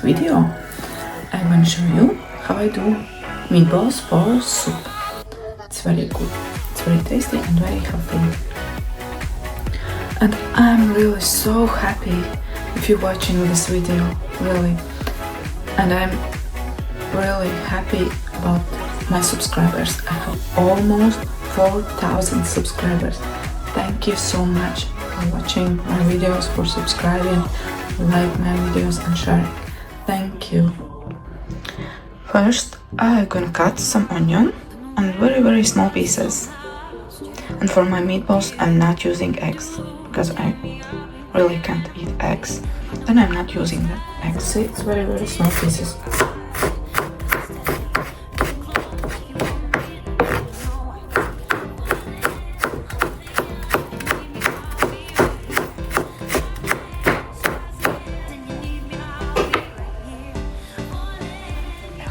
video I'm going to show you how I do meatballs for soup. It's very good, it's very tasty and very healthy. And I'm really so happy if you're watching this video, really. And I'm really happy about my subscribers. I have almost 4,000 subscribers. Thank you so much for watching my videos, for subscribing, like my videos and sharing. Thank you. First, I'm gonna cut some onion in very small pieces. And for my meatballs, I'm not using eggs because I really can't eat eggs. Then I'm not using the eggs. See, it's very small pieces.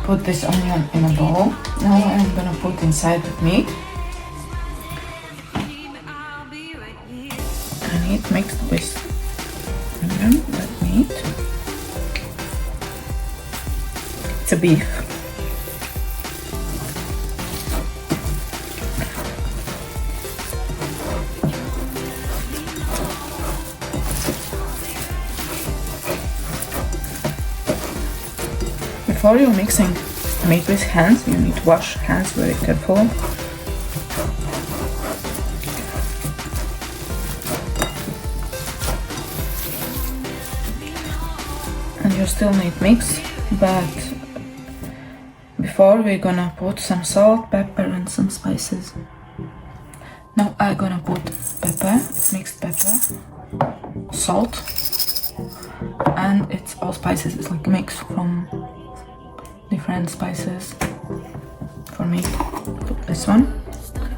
Put this onion in a bowl. Now I'm gonna put inside the meat. And it mixed with onion, that meat. It's a beef. Before you're mixing meat with hands, you need to wash hands very carefully. And you still need mix, but before we're gonna put some salt, pepper and some spices. Now I'm gonna put pepper, mixed pepper, salt, and it's all spices. It's like a mix from different spices. For me, put this one, put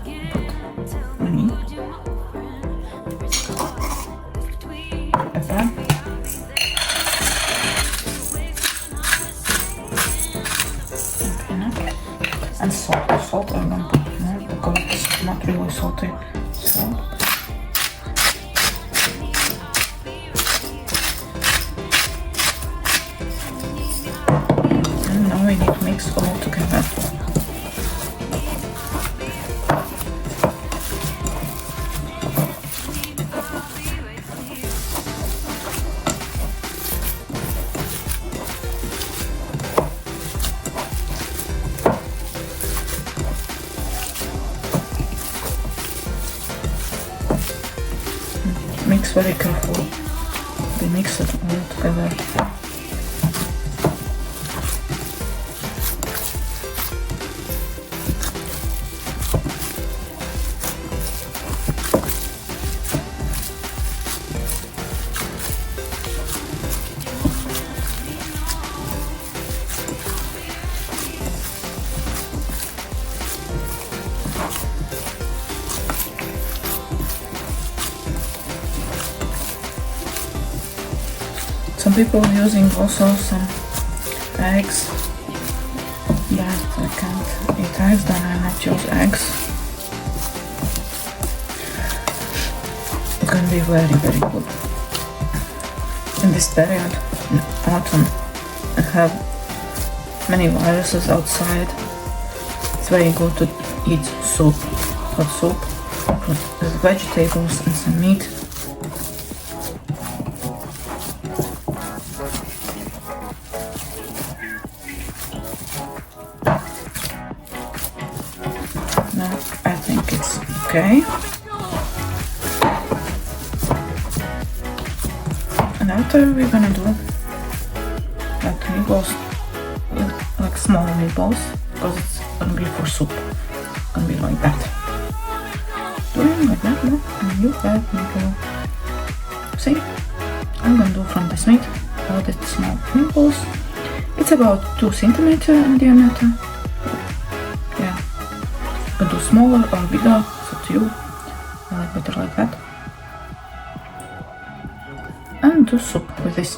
honey, pepper, and salt. Salt I'm gonna put more because it's not really salty. Salt. We need to mix all together. Mix very carefully. We mix it all together. Some people are using also some eggs, but I can't eat eggs, then I not use eggs. It can be very good. In this period, in autumn, I have many viruses outside. It's very good to eat soup, hot soup, with vegetables and some meat. Now I think it's okay. And after we're gonna do like meatballs, like small meatballs, because it's gonna be for soup. It's gonna be like that. Doing like that, and you have meatball. See, I'm gonna do from this meat all the small meatballs. It's about 2 centimeters in diameter. Yeah, you can do smaller or bigger, it's up to you. I like better like that. And do soup with this.